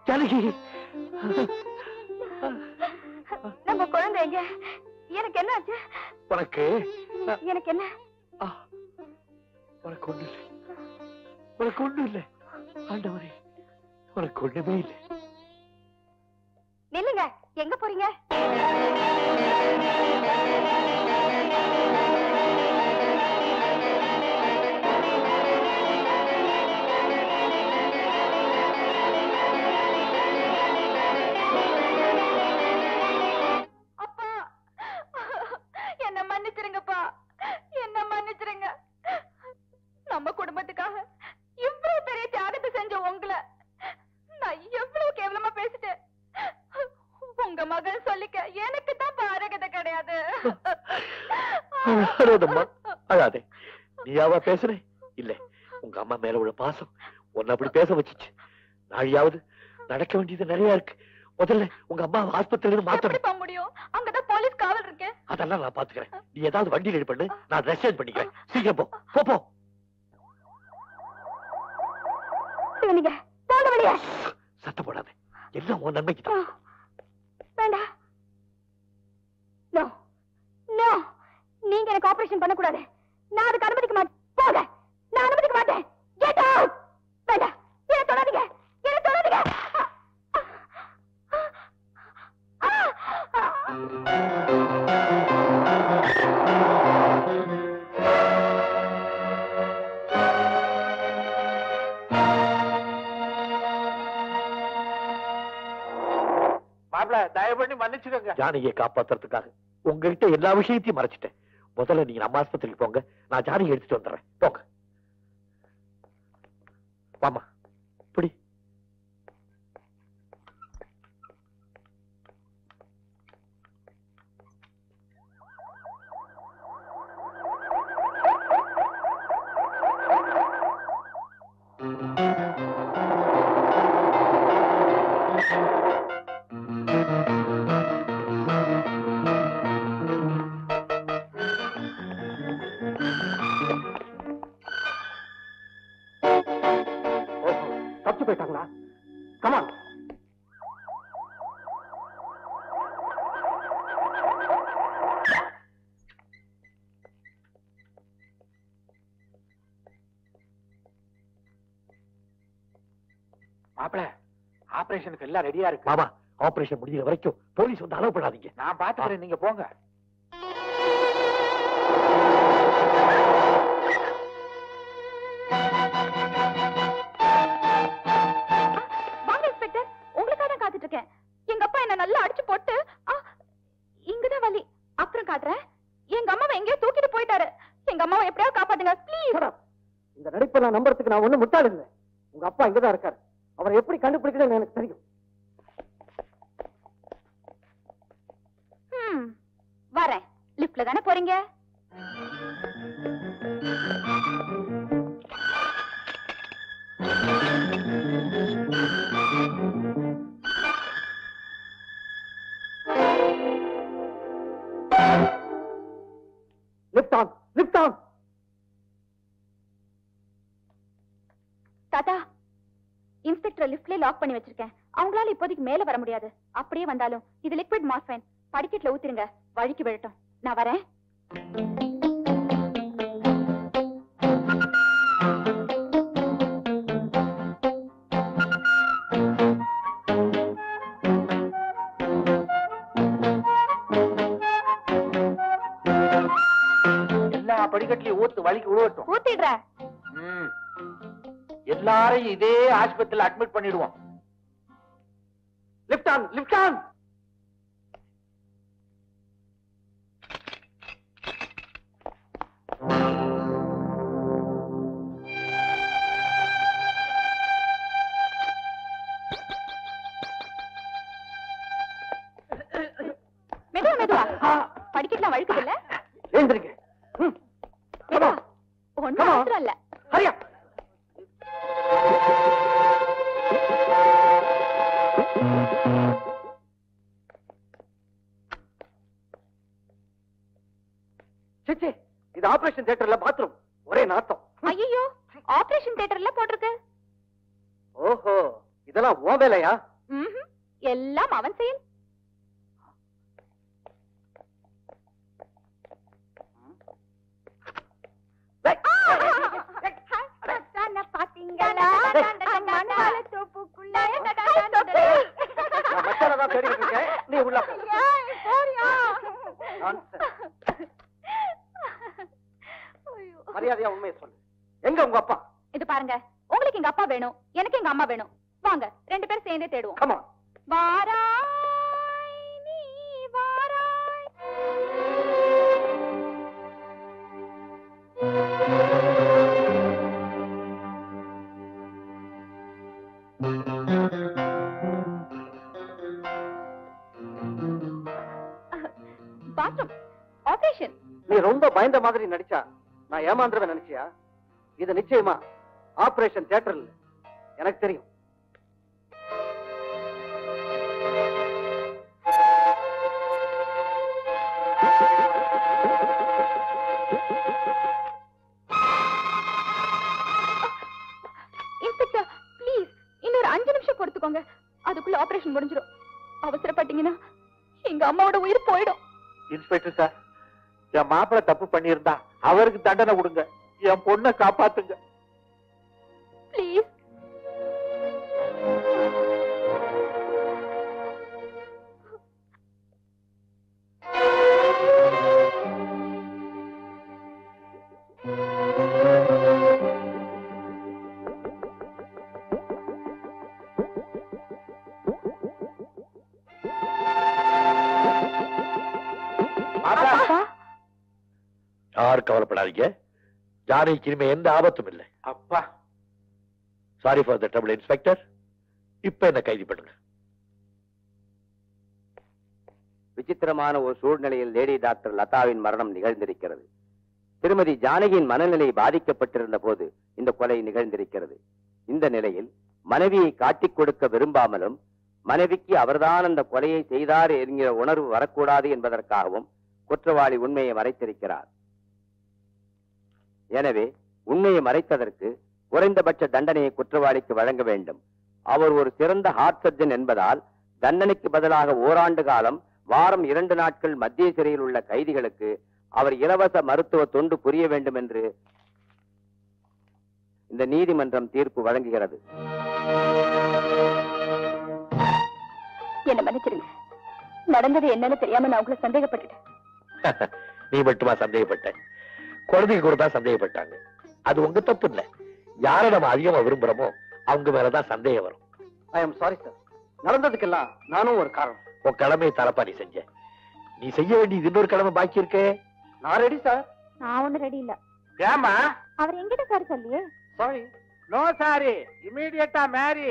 ஜானகி ஜானகி நம்ம குழந்தைங்க எனக்கு என்ன ஆச்சு? உனக்கு எனக்கு என்ன? உனக்கு ஒண்ணு இல்லை, உனக்கு ஒண்ணு இல்லை ஆண்டவரே, உனக்கு ஒண்ணுமே இல்லை. நில்லுங்க, எங்க போறீங்க? அப்பா, என்ன மன்னிச்சிருங்கப்பா, என்ன மன்னிச்சிருங்க. நம்ம குடும்பத்துக்காக இவ்வளவு பெரிய தியாகத்தை செஞ்ச உங்களை நான் எவ்வளவு கேவலமா பேசிட்டேன். உங்க மகன் சொல்லிக்க எனக்கு தான் பாரகதை கிடையாது. அழாதே, நீயாவா பேசுறே? இல்ல, உங்க அம்மா மேல உள்ள பாசம் உன்னை அப்படி பேச வச்சிச்சு. நாளையாவது நடக்க வேண்டியது நிறைய இருக்கு. முதல்ல உங்க அம்மா ஆஸ்பத்திரியில மாத்த முடியும். அங்கதான் போலீஸ் காவல் இருக்கு. அதெல்லாம் நான் பாத்துக்கிறேன். நீ ஏதாவது வண்டி ரெடி பண்ணு, நான் ட்ரெஸ் சேஞ்ச் பண்ணிக்கிறேன். சீக்கிரம் போ போ. சத்தம் போடாத, எல்லாம் உன் நன்மைக்கு தான். வேண்டாம், நீங்க எனக்கு ஆபரேஷன் பண்ணக்கூடாது. நான் அதுக்கு அனுமதிக்க மாட்டேன். போக, நான் அனுமதிக்க மாட்டேன். Get out. வேண்டாம், என்ன தொடாதீங்க, என்ன தொடாதீங்க. தயவு பண்ணி மன்னிச்சுக்கோங்க. ஜானகியை காப்பாத்துறதுக்காக உங்ககிட்ட எல்லா விஷயத்தையும் மறைச்சிட்டேன். முதல்ல நீங்க நம்ம ஆஸ்பத்திரிக்கு போங்க, நான் ஜானகி எடுத்துட்டு வந்துடுறேன். போங்க. வாமா, புடி. போயிட்டாங்களா? கமான். மாப்பிள, ஆபரேஷனுக்கு எல்லாம் ரெடியா இருக்கு. மாமா, ஆபரேஷன் முடிகிற வரைக்கும் போலீஸ் வந்து அலோவ் பண்ணாதீங்க. நான் பாத்துக்கிறேன், நீங்க போங்க. எங்க அப்பா என்ன நல்லா அடிச்சு போட்டு இங்கதான் வலி. அப்புறம் காட்டுறேன். எங்க அம்மாவை எங்கேயோ தூக்கிட்டு போயிட்டாரு. எங்க அம்மாவை எப்படியாவது காப்பாத்துங்க ப்ளீஸ். இந்த நடிப்பை நான் நம்புறதுக்கு நான் ஒண்ணும் முட்டாள் இல்லை. உங்க அப்பா இங்கதான் இருக்காரு. அவரை எப்படி கண்டுபிடிக்கணும்னு எனக்கு தெரியும். வரேன். லிப்ட்ல தானே போறீங்க? தாத்தா, இன்ஸ்பெக்டர் லிப்ட்ல லாக் பண்ணி வச்சிருக்கேன். அவங்களால இப்போதைக்கு மேல வர முடியாது. அப்படியே வந்தாலும் இது லிக்விட் மார்ஃபைன். படிக்கட்ல ஊத்திருங்க, வழிக்கு விழட்டும். நான் வரேன். எல்லா படிக்கட்டிலையும் ஊத்து, வழிக்கு விழுவட்டும். ஊத்திடுற. எல்லாரையும் இதே ஆஸ்பத்திரியில் அட்மிட் பண்ணிடுவோம். Lift on, lift on. மெதுவா மெதுவா, படிக்கட்டுலாம் வழுக்குது இல்ல? எழுந்திருங்க. ஒன்னும் அவசரம் இல்ல. ஹரியா. சிச்சி, இது ஆபரேஷன் தியேட்டர்ல பாத்ரூம். ஒரே நாத்தம். ஐயோ, ஆபரேஷன் தியேட்டர்ல போட்டிருக்கு. ஓஹோ, இதெல்லாம் ஓ வேலையா? எல்லாம் அவன் செயல். பாத்தீங்களா தோப்புக்குள்ள நீ உள்ள மரியாதையா உண்மையை சொல்லு. எங்க உங்க அப்பா? இது பாருங்க, உங்களுக்கு எங்க அப்பா வேணும், எனக்கு எங்க அம்மா வேணும். வாங்க, 2 பேரும் சேர்ந்தே தேடுவோம். Come on. வாராய் நீ வாராய். Bathroom operation. நீ ரொம்ப பயந்த மாதிரி நடிச்சா நான் ஏமாந்துருவேன் நினைச்சியா? இது நிச்சயமா ஆபரேஷன் தியேட்டர் இல்ல, எனக்கு தெரியும். இன்ஸ்பெக்டர் ப்ளீஸ் இன்னொரு 5 நிமிஷம் கொடுத்துக்கோங்க, அதுக்குள்ள ஆபரேஷன் முடிஞ்சிடும். அவசரப்பட்டீங்கன்னா எங்க அம்மாவோட உயிர் போயிடும். இன்ஸ்பெக்டர் சார், என் மாப்பிள்ளை தப்பு பண்ணியிருந்தா அவருக்கு தண்டனை கொடுங்க, என் பொண்ணை காப்பாத்துங்க ப்ளீஸ். யாரும் கவலைப்படாதீங்க, ஜானகிக்கு இனிமே எந்த ஆபத்தும் இல்லை. அப்பா, sorry for the trouble inspector. இப்ப என்ன கைது பண்ணுங்க. விசித்திரமான ஒரு சூழ்நிலையில் லேடி டாக்டர் லதாவின் மரணம் நிகழ்ந்திருக்கிறது. திருமதி ஜானகியின் மனநிலை பாதிக்கப்பட்டிருந்த போது இந்த கொலை நிகழ்ந்திருக்கிறது. இந்த நிலையில் மனைவியை காட்டிக் கொடுக்க விரும்பாமலும் மனைவிக்கு அவர்தான் அந்த கொலையை செய்தார் என்கிற உணர்வு வரக்கூடாது என்பதற்காகவும் குற்றவாளி உண்மையை மறைத்திருக்கிறார். எனவே உண்மையை மறைத்ததற்கு குறைந்தபட்ச தண்டனையை குற்றவாளிக்கு வழங்க வேண்டும். அவர் ஒரு சிறந்த ஹார்ட் சர்ஜன் என்பதால் தண்டனைக்கு பதிலாக ஓராண்டு காலம் வாரம் 2 நாட்கள் மத்திய சிறையில் உள்ள கைதிகளுக்கு அவர் இலவச மருத்துவ தொண்டு புரிய வேண்டும் என்று இந்த நீதிமன்றம் தீர்ப்பு வழங்குகிறது. என்ன மன்னிச்சிருங்க, நடந்தது என்னன்னு தெரியாம நான் உங்களை சந்தேகப்பட்டுட்டேன். நீ மட்டுமா சந்தேகப்பட்ட? குழந்தைக்கு கூட தான் சந்தேகப்பட்டாங்க. அது உங்க தப்பு இல்ல. யாரை நம்ம அதிகமா விரும்புறோமோ அவங்க மேலதான் சந்தேகம் வரும். ஐ எம் சாரி சார், நடந்ததுக்கெல்லாம் நானும் ஒரு காரணம். உன் கடமையை தரப்பா நீ செஞ்ச. நீ செய்ய வேண்டியது இன்னொரு கடமை பாக்கி இருக்கே. நான் ரெடி சார். நான் ஒண்ணு ரெடி இல்ல. ஏமா? அவர் எங்கிட்ட சார் சொல்லியே. சாரி. நோ சாரி, இமீடியட்டா மேரி.